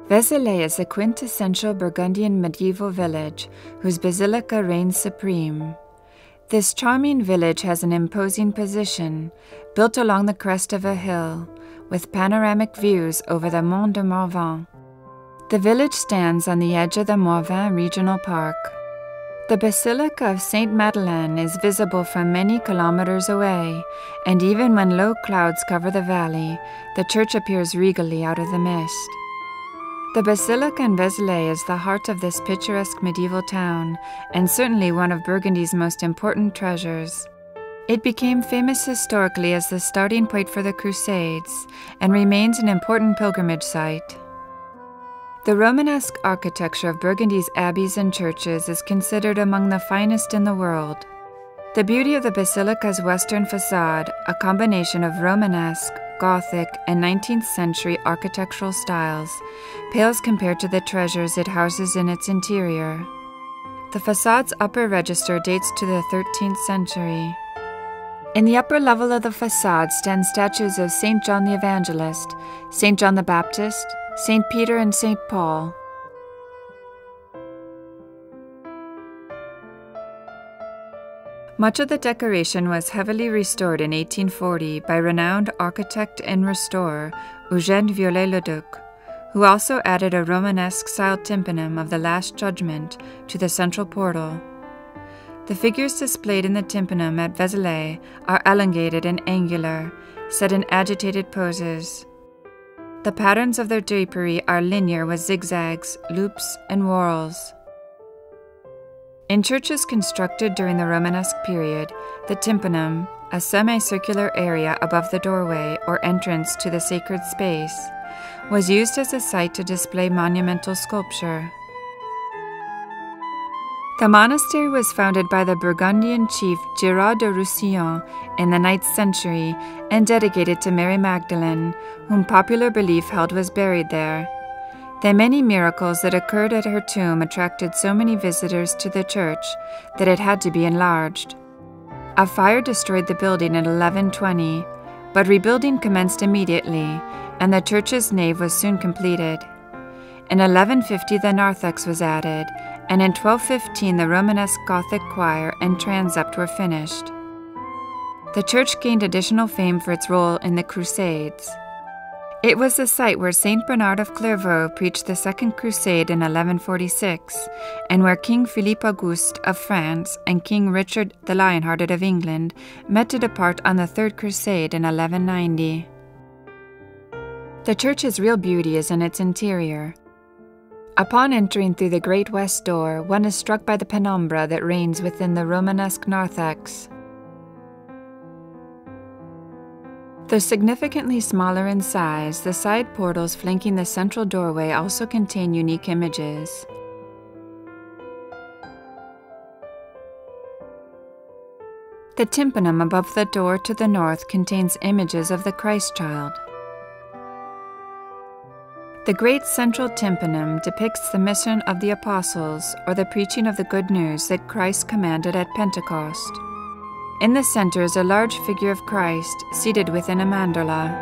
Vézelay is a quintessential Burgundian medieval village whose basilica reigns supreme. This charming village has an imposing position, built along the crest of a hill, with panoramic views over the Mont de Morvan. The village stands on the edge of the Morvan Regional Park. The Basilica of Saint Madeleine is visible from many kilometers away, and even when low clouds cover the valley, the church appears regally out of the mist. The Basilica in Vezelay is the heart of this picturesque medieval town, and certainly one of Burgundy's most important treasures. It became famous historically as the starting point for the Crusades, and remains an important pilgrimage site. The Romanesque architecture of Burgundy's abbeys and churches is considered among the finest in the world. The beauty of the Basilica's western facade, a combination of Romanesque, Gothic, and 19th century architectural styles, pales compared to the treasures it houses in its interior. The facade's upper register dates to the 13th century. In the upper level of the facade stand statues of St. John the Evangelist, St. John the Baptist, St. Peter, and St. Paul. Much of the decoration was heavily restored in 1840 by renowned architect and restorer Eugène Viollet-le-Duc, who also added a Romanesque-style tympanum of the Last Judgment to the central portal. The figures displayed in the tympanum at Vezelay are elongated and angular, set in agitated poses. The patterns of their drapery are linear with zigzags, loops, and whorls. In churches constructed during the Romanesque period, the tympanum, a semicircular area above the doorway or entrance to the sacred space, was used as a site to display monumental sculpture. The monastery was founded by the Burgundian chief Girart de Roussillon in the 9th century and dedicated to Mary Magdalene, whom popular belief held was buried there. The many miracles that occurred at her tomb attracted so many visitors to the church that it had to be enlarged. A fire destroyed the building in 1120, but rebuilding commenced immediately, and the church's nave was soon completed. In 1150 the narthex was added, and in 1215 the Romanesque Gothic choir and transept were finished. The church gained additional fame for its role in the Crusades. It was the site where Saint Bernard of Clairvaux preached the Second Crusade in 1146, and where King Philippe Auguste of France and King Richard the Lionhearted of England met to depart on the Third Crusade in 1190. The church's real beauty is in its interior. Upon entering through the great west door, one is struck by the penumbra that reigns within the Romanesque narthex. Though significantly smaller in size, the side portals flanking the central doorway also contain unique images. The tympanum above the door to the north contains images of the Christ child. The great central tympanum depicts the mission of the apostles, or the preaching of the good news that Christ commanded at Pentecost. In the center is a large figure of Christ, seated within a mandala.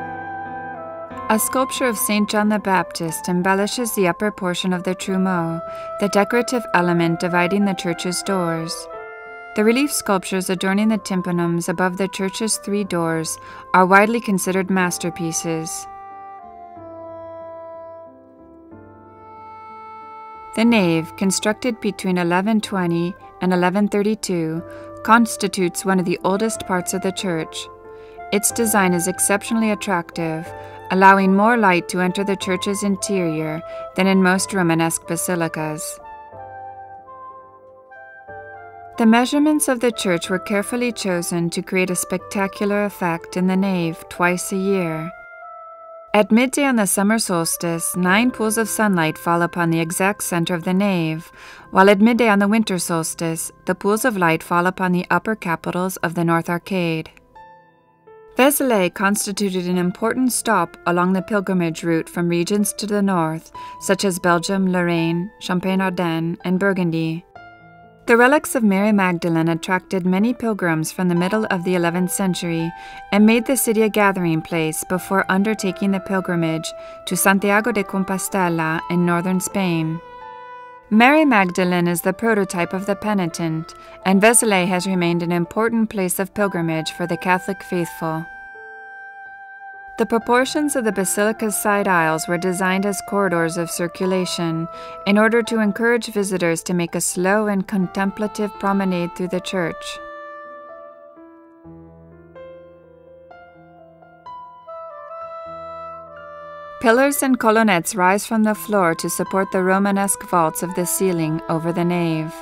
A sculpture of St. John the Baptist embellishes the upper portion of the trumeau, the decorative element dividing the church's doors. The relief sculptures adorning the tympanums above the church's 3 doors are widely considered masterpieces. The nave, constructed between 1120 and 1132, constitutes one of the oldest parts of the church. Its design is exceptionally attractive, allowing more light to enter the church's interior than in most Romanesque basilicas. The measurements of the church were carefully chosen to create a spectacular effect in the nave twice a year. At midday on the summer solstice, 9 pools of sunlight fall upon the exact center of the nave, while at midday on the winter solstice, the pools of light fall upon the upper capitals of the north arcade. Vezelay constituted an important stop along the pilgrimage route from regions to the north, such as Belgium, Lorraine, Champagne-Ardenne, and Burgundy. The relics of Mary Magdalene attracted many pilgrims from the middle of the 11th century and made the city a gathering place before undertaking the pilgrimage to Santiago de Compostela in northern Spain. Mary Magdalene is the prototype of the penitent, and Vezelay has remained an important place of pilgrimage for the Catholic faithful. The proportions of the basilica's side aisles were designed as corridors of circulation in order to encourage visitors to make a slow and contemplative promenade through the church. Pillars and colonnettes rise from the floor to support the Romanesque vaults of the ceiling over the nave.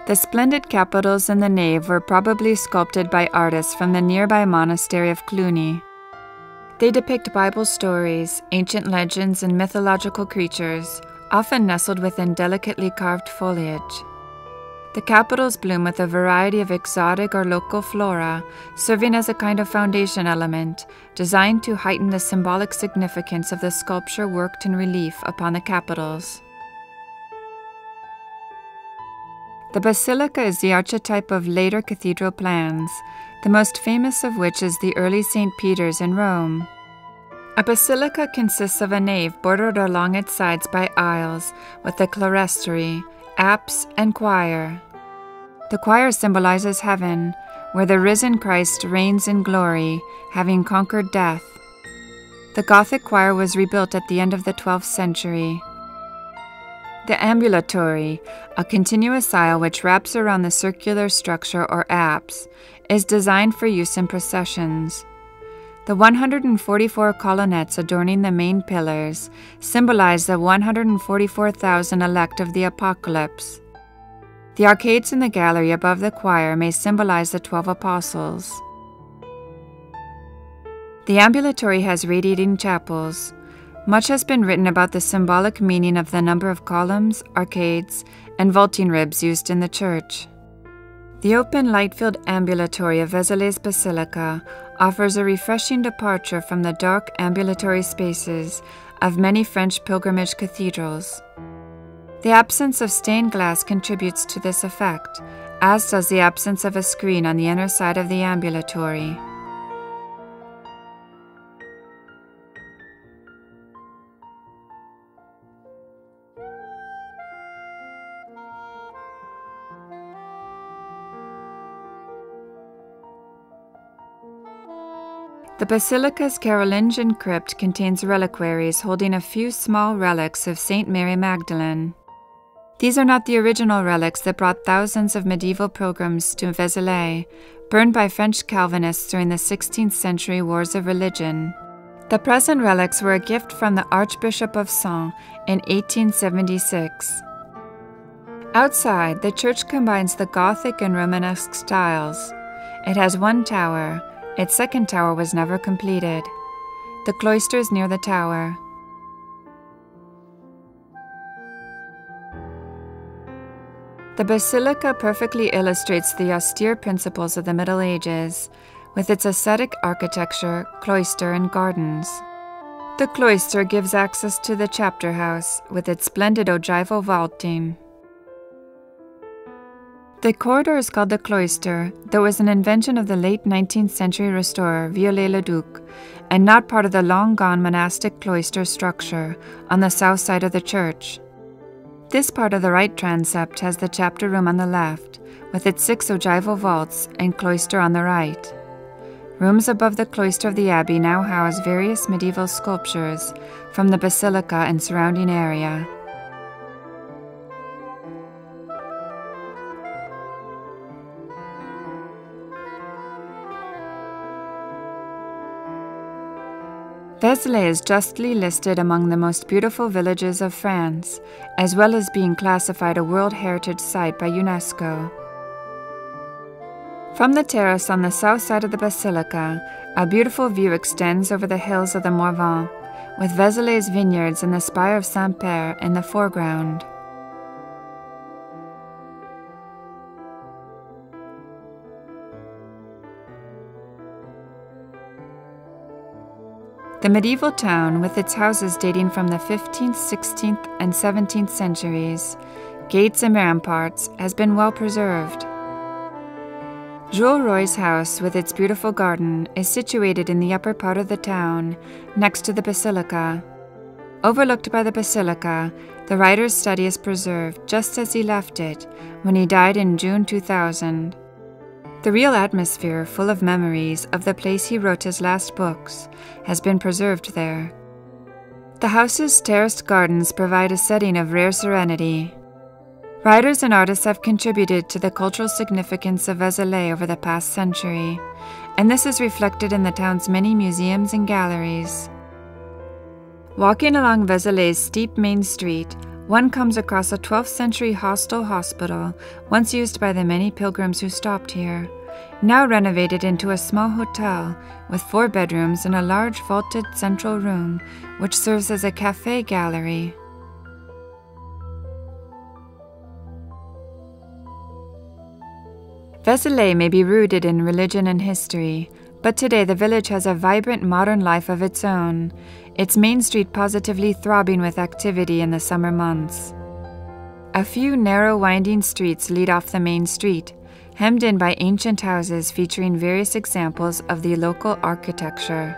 The splendid capitals in the nave were probably sculpted by artists from the nearby monastery of Cluny. They depict Bible stories, ancient legends, and mythological creatures, often nestled within delicately carved foliage. The capitals bloom with a variety of exotic or local flora, serving as a kind of foundation element, designed to heighten the symbolic significance of the sculpture worked in relief upon the capitals. The basilica is the archetype of later cathedral plans, the most famous of which is the early St. Peter's in Rome. A basilica consists of a nave bordered along its sides by aisles, with a clerestory, apse, and choir. The choir symbolizes heaven, where the risen Christ reigns in glory, having conquered death. The Gothic choir was rebuilt at the end of the 12th century. The ambulatory, a continuous aisle which wraps around the circular structure or apse, is designed for use in processions. The 144 colonnettes adorning the main pillars symbolize the 144,000 elect of the Apocalypse. The arcades in the gallery above the choir may symbolize the 12 apostles. The ambulatory has radiating chapels. Much has been written about the symbolic meaning of the number of columns, arcades, and vaulting ribs used in the church. The open, light-filled ambulatory of Vezelay's Basilica offers a refreshing departure from the dark ambulatory spaces of many French pilgrimage cathedrals. The absence of stained glass contributes to this effect, as does the absence of a screen on the inner side of the ambulatory. The Basilica's Carolingian crypt contains reliquaries holding a few small relics of Saint Mary Magdalene. These are not the original relics that brought thousands of medieval pilgrims to Vezelay, burned by French Calvinists during the 16th century wars of religion. The present relics were a gift from the Archbishop of Sens in 1876. Outside, the church combines the Gothic and Romanesque styles. It has one tower. Its second tower was never completed. The cloister is near the tower. The basilica perfectly illustrates the austere principles of the Middle Ages, with its ascetic architecture, cloister, and gardens. The cloister gives access to the chapter house, with its splendid ogival vaulting. The corridor is called the Cloister, though it was an invention of the late 19th century restorer Viollet-le-Duc, and not part of the long-gone monastic cloister structure on the south side of the church. This part of the right transept has the chapter room on the left, with its 6 ogival vaults and cloister on the right. Rooms above the cloister of the abbey now house various medieval sculptures from the basilica and surrounding area. Vezelay is justly listed among the most beautiful villages of France, as well as being classified a World Heritage Site by UNESCO. From the terrace on the south side of the basilica, a beautiful view extends over the hills of the Morvan, with Vezelay's vineyards and the spire of Saint-Père in the foreground. The medieval town, with its houses dating from the 15th, 16th, and 17th centuries, gates and ramparts, has been well preserved. Jules Roy's house, with its beautiful garden, is situated in the upper part of the town, next to the Basilica. Overlooked by the Basilica, the writer's study is preserved just as he left it when he died in June 2000. The real atmosphere, full of memories of the place he wrote his last books, has been preserved there. The house's terraced gardens provide a setting of rare serenity. Writers and artists have contributed to the cultural significance of Vezelay over the past century, and this is reflected in the town's many museums and galleries. Walking along Vezelay's steep main street, one comes across a 12th century hostel hospital once used by the many pilgrims who stopped here, now renovated into a small hotel with 4 bedrooms and a large vaulted central room which serves as a café gallery. Vezelay may be rooted in religion and history, but today the village has a vibrant modern life of its own, its main street positively throbbing with activity in the summer months. A few narrow winding streets lead off the main street, hemmed in by ancient houses featuring various examples of the local architecture.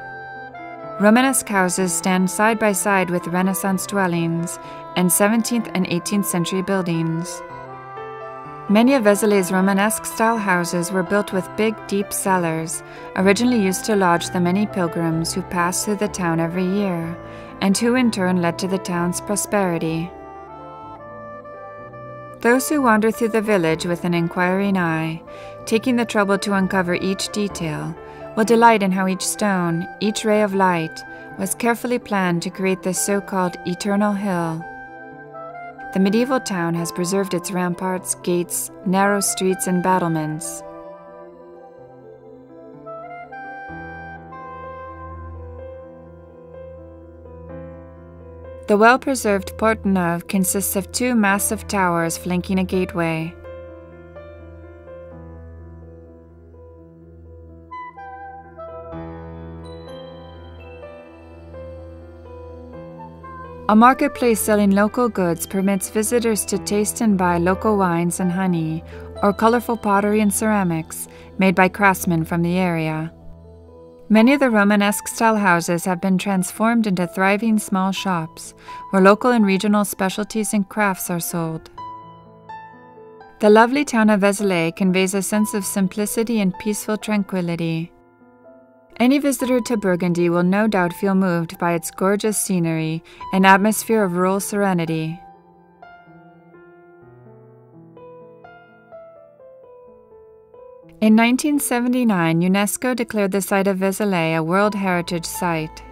Romanesque houses stand side by side with Renaissance dwellings and 17th and 18th century buildings. Many of Vezelay's Romanesque-style houses were built with big, deep cellars, originally used to lodge the many pilgrims who passed through the town every year, and who in turn led to the town's prosperity. Those who wander through the village with an inquiring eye, taking the trouble to uncover each detail, will delight in how each stone, each ray of light, was carefully planned to create this so-called eternal hill. The medieval town has preserved its ramparts, gates, narrow streets, and battlements. The well-preserved Porte Neuve consists of 2 massive towers flanking a gateway. A marketplace selling local goods permits visitors to taste and buy local wines and honey, or colorful pottery and ceramics made by craftsmen from the area. Many of the Romanesque-style houses have been transformed into thriving small shops, where local and regional specialties and crafts are sold. The lovely town of Vezelay conveys a sense of simplicity and peaceful tranquility. Any visitor to Burgundy will no doubt feel moved by its gorgeous scenery and atmosphere of rural serenity. In 1979, UNESCO declared the site of Vezelay a World Heritage Site.